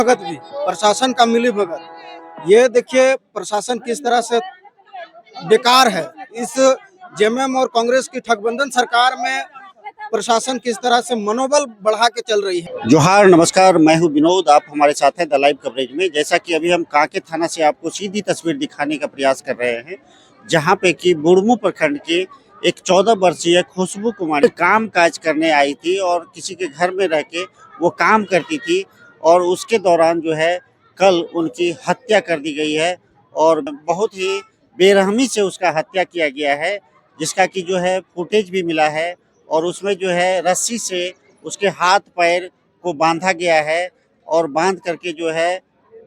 भगत भी, प्रशासन का मिली भगत। ये देखिए प्रशासन किस तरह से बेकार है। इस जेएमएम और कांग्रेस की ठगबंधन सरकार में प्रशासन किस तरह से मनोबल बढ़ा के चल रही है। जोहार, नमस्कार, मैं हूं विनोद। आप हमारे साथ हैं द लाइव कवरेज में। जैसा कि अभी हम कांके थाना से आपको सीधी तस्वीर दिखाने का प्रयास कर रहे हैं, जहां पे कि बुढ़मू प्रखंड के एक 14 वर्षीय खुशबू कुमारी काम काज करने आई थी और किसी के घर में रह के वो काम करती थी और उसके दौरान जो है कल उनकी हत्या कर दी गई है और बहुत ही बेरहमी से उसका हत्या किया गया है, जिसका कि जो है फुटेज भी मिला है और उसमें जो है रस्सी से उसके हाथ पैर को बांधा गया है और बांध करके जो है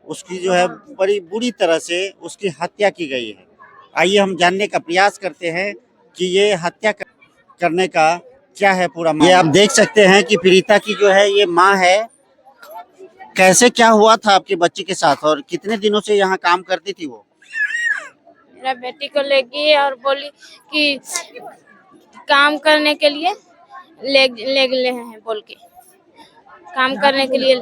उसकी जो है बड़ी बुरी तरह से उसकी हत्या की गई है। आइए हम जानने का प्रयास करते हैं कि ये हत्या करने का क्या है पूरा मामला। ये आप देख सकते हैं कि पीड़िता की जो है ये माँ है। कैसे क्या हुआ था आपकी बच्ची के साथ और कितने दिनों से यहाँ काम करती थी वो? मेरा बेटी को ले गई और बोली कि काम करने के लिए ले हैं बोल के काम करने के लिए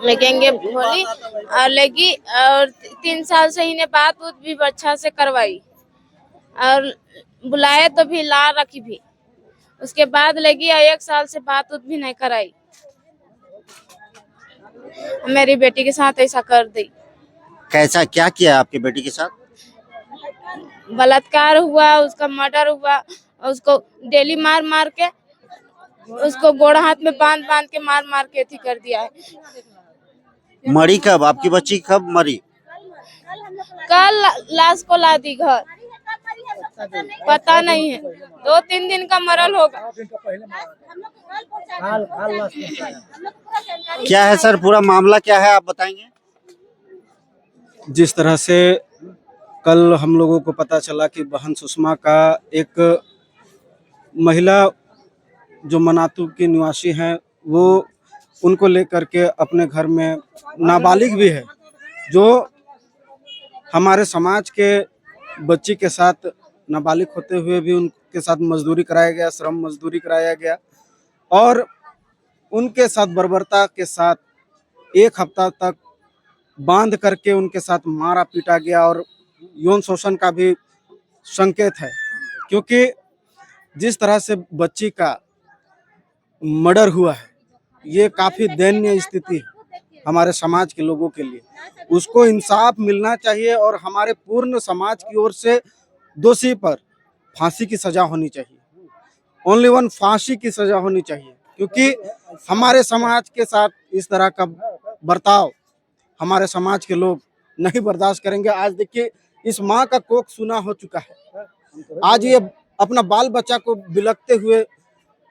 लेगेंगे बोली और लेगी और 3 साल से इन्हें बात उत भी अच्छा से करवाई और बुलाए तो भी ला रखी भी। उसके बाद लेगी और 1 साल से बात उत भी नहीं कराई। मेरी बेटी के साथ ऐसा कर दी। कैसा क्या किया आपकी बेटी के साथ? बलात्कार हुआ, उसका मर्डर हुआ, उसको डेली मार मार के उसको गोड़ हाथ में बांध बांध के मार मार के थी कर दिया है। मरी कब? आपकी बच्ची कब मरी? कल लाश को ला दी घर, पता नहीं है, 2-3 दिन का मरल होगा। क्या है सर, पूरा मामला क्या है आप बताएंगे? जिस तरह से कल हम लोगों को पता चला कि बहन सुषमा का एक महिला जो मनातू की निवासी हैं वो उनको लेकर के अपने घर में नाबालिग भी है, जो हमारे समाज के बच्ची के साथ नाबालिग होते हुए भी उनके साथ मजदूरी कराया गया, श्रम मजदूरी कराया गया और उनके साथ बर्बरता के साथ 1 हफ्ता तक बांध करके उनके साथ मारा पीटा गया और यौन शोषण का भी संकेत है। क्योंकि जिस तरह से बच्ची का मर्डर हुआ है, ये काफ़ी दयनीय स्थिति है हमारे समाज के लोगों के लिए। उसको इंसाफ मिलना चाहिए और हमारे पूर्ण समाज की ओर से दोषी पर फांसी की सज़ा होनी चाहिए। ओनली वन फांसी की सज़ा होनी चाहिए, क्योंकि हमारे समाज के साथ इस तरह का बर्ताव हमारे समाज के लोग नहीं बर्दाश्त करेंगे। आज देखिए इस माँ का कोख सूना हो चुका है। आज ये अपना बाल बच्चा को बिलखते हुए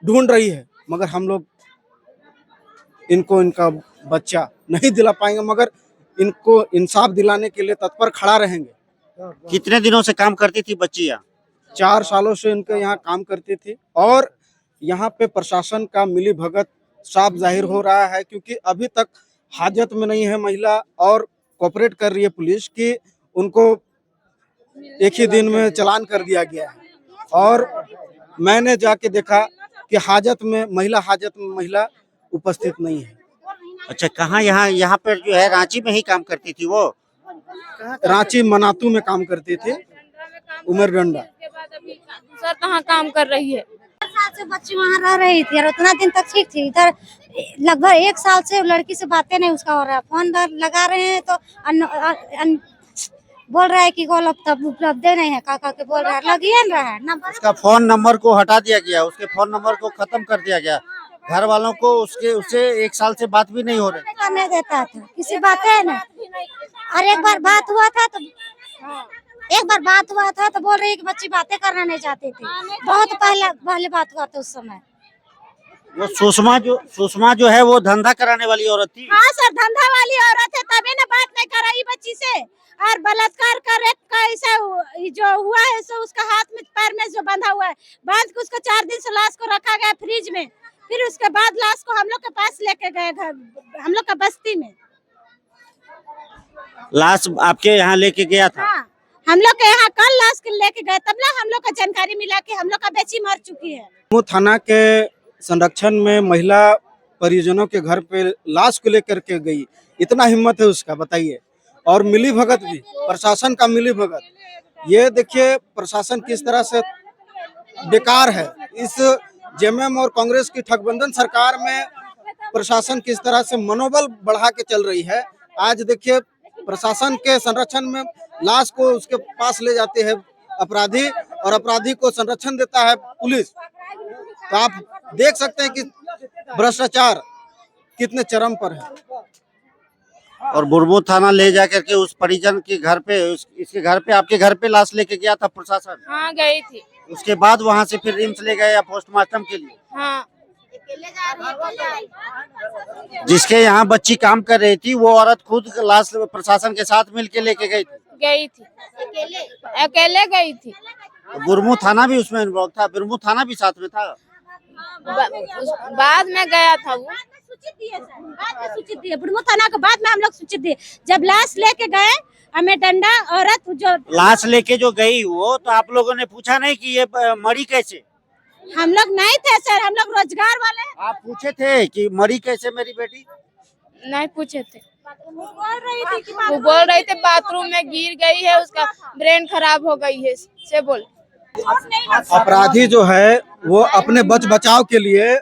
ढूंढ रही है, मगर हम लोग इनको इनका बच्चा नहीं दिला पाएंगे, मगर इनको इंसाफ दिलाने के लिए तत्पर खड़ा रहेंगे। कितने दिनों से काम करती थी बच्ची यहाँ? 4 सालों से इनके यहाँ काम करती थी और यहाँ पे प्रशासन का मिली भगत साफ जाहिर हो रहा है, क्योंकि अभी तक हाजत में नहीं है महिला और कोऑपरेट कर रही है पुलिस कि उनको एक ही दिन में चालान कर दिया गया है। और मैंने जाके देखा कि हाजत में महिला उपस्थित नहीं है। अच्छा, कहाँ? यहाँ पर जो है रांची में ही काम करती थी वो? रांची मनातू में काम करती थी, उमरडंडा। दूसरा कहाँ काम कर रही है? 4 साल से बच्ची वहाँ रह रही थी और उतना दिन तक ठीक थी। इधर लगभग 1 साल से लड़की से बातें नहीं उसका हो रहा है। फोन लगा रहे हैं तो बोल रहा है कि कॉल अब तब उपलब्ध नहीं है, काका के बोल रहा है लगिए रहा है ना। उसका फोन नंबर को हटा दिया गया, उसके फोन नंबर को खत्म कर दिया गया। घर वालों को उससे 1 साल से बात भी नहीं हो रही। करने देता था किसी बात है ना। और एक बार बात हुआ था तो बोल रही है कि बच्ची बातें करना नहीं चाहती थी। बहुत पहले बात हुआ था उस समय। वो सुषमा जो है वो धंधा कराने वाली औरत थी। हाँ सर, धंधा वाली औरत है, तभी ना बात नहीं कराई बच्ची से। और बलात्कार का रेप का ऐसा जो हुआ है सो उसका हाथ में पैर में जो बंधा हुआ है, बांध के उसको 4 दिन से लाश को रखा गया फ्रिज में। फिर उसके बाद लाश को हम लोग के पास लेके गए घर, हम लोग का बस्ती में। लाश आपके यहाँ लेके गया था? हाँ, हम लोग के यहाँ कल लाश के लेके गए, तब ना हम लोग का जानकारी मिला कि हम लोग का बेची मर चुकी है। वो थाना के संरक्षण में महिला परिजनों के घर पे लाश को लेकर के गई। इतना हिम्मत है उसका, बताइए। और मिली भगत भी, प्रशासन का मिली भगत। ये देखिए प्रशासन किस तरह से बेकार है। इस जेएमएम और कांग्रेस की ठगबंधन सरकार में प्रशासन किस तरह से मनोबल बढ़ा के चल रही है। आज देखिए प्रशासन के संरक्षण में लाश को उसके पास ले जाते हैं अपराधी, और अपराधी को संरक्षण देता है पुलिस। तो आप देख सकते हैं कि भ्रष्टाचार कितने चरम पर है। और बुरमू थाना ले जाकर के उस परिजन के घर पे, इसके घर पे, आपके घर पे लाश लेके गया था प्रशासन? हाँ गई थी। उसके बाद वहां से फिर रिम्स ले गए या पोस्टमार्टम के लिए? हाँ जिसके यहाँ बच्ची काम कर रही थी वो औरत खुद लाश प्रशासन के साथ मिलके लेके गई थी? अकेले गई थी। बुरमू थाना भी उसमें इन्वॉल्व था? बुरमू थाना भी साथ में था? बाद में गया था वो। बाद में सूचित दिए, बुरमू थाना के बाद में हम लोग सूचित दिए। जब लाश लेके गए हमें डंडा औरत जो लाश लेके जो गई वो, तो आप लोगों ने पूछा नहीं कि ये मरी कैसे? हम लोग नहीं थे सर, हम लोग रोजगार वाले। आप पूछे थे कि मरी कैसे मेरी बेटी? नहीं पूछे थे। वो बोल रही थी बाथरूम में गिर गई है, उसका ब्रेन खराब हो गई है से बोल। अपराधी जो है वो अपने बचाव के लिए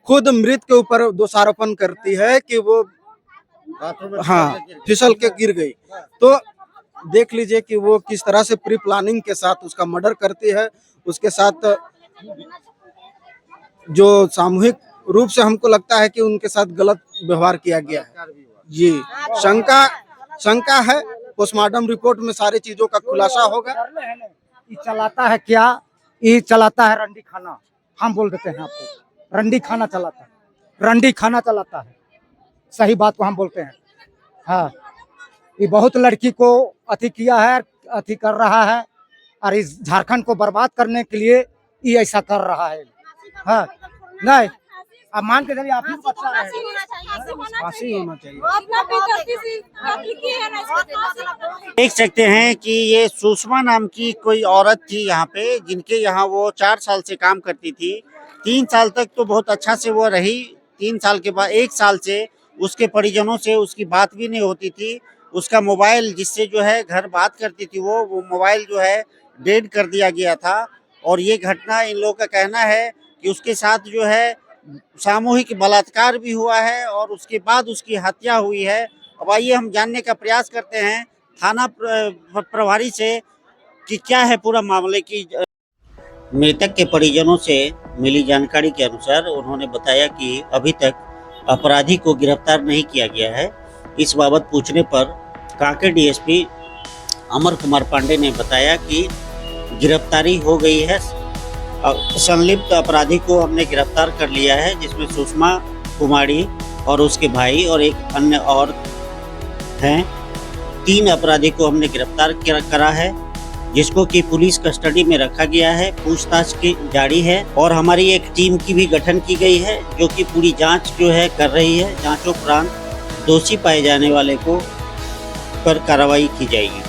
खुद मृत के ऊपर दोषारोपण करती है कि वो फिसल के गिर गई। तो देख लीजिए कि वो किस तरह से प्री प्लानिंग के साथ उसका मर्डर करती है। उसके साथ जो सामूहिक रूप से हमको लगता है कि उनके साथ गलत व्यवहार किया गया है। जी, शंका है। पोस्टमार्टम रिपोर्ट में सारी चीजों का खुलासा होगा। ये चलाता है क्या? ये चलाता है रंडी खाना। हम बोल देते हैं आपको, रंडी खाना चलाता है, रंडी खाना चलाता है। सही बात को हम बोलते हैं। हाँ, ये बहुत लड़की को अति किया है, अति कर रहा है, और इस झारखंड को बर्बाद करने के लिए ये ऐसा कर रहा है। हाँ, नहीं अब मान के चलिए आप ही बच्चा रहे, फांसी होना चाहिए। देख सकते हैं कि ये सुषमा नाम की कोई औरत थी यहाँ पे, जिनके यहाँ वो 4 साल से काम करती थी। 3 साल तक तो बहुत अच्छा से वो रही। 3 साल के बाद 1 साल से उसके परिजनों से उसकी बात भी नहीं होती थी। उसका मोबाइल जिससे जो है घर बात करती थी वो मोबाइल जो है डेड कर दिया गया था। और ये घटना, इन लोगों का कहना है कि उसके साथ जो है सामूहिक बलात्कार भी हुआ है और उसके बाद उसकी हत्या हुई है। अब आइए हम जानने का प्रयास करते हैं थाना प्रभारी से कि क्या है पूरा मामले की। मृतक के परिजनों से मिली जानकारी के अनुसार उन्होंने बताया कि अभी तक अपराधी को गिरफ्तार नहीं किया गया है। इस बाबत पूछने पर कांके डीएसपी अमर कुमार पांडे ने बताया कि गिरफ्तारी हो गई है। संलिप्त अपराधी को हमने गिरफ्तार कर लिया है, जिसमें सुषमा कुमारी और उसके भाई और एक अन्य औरत हैं। 3 अपराधी को हमने गिरफ्तार करा है, जिसको कि पुलिस कस्टडी में रखा गया है। पूछताछ की जारी है और हमारी एक टीम की भी गठन की गई है, जो कि पूरी जांच जो है कर रही है। जांचों उपरांत दोषी पाए जाने वाले को पर कार्रवाई की जाएगी।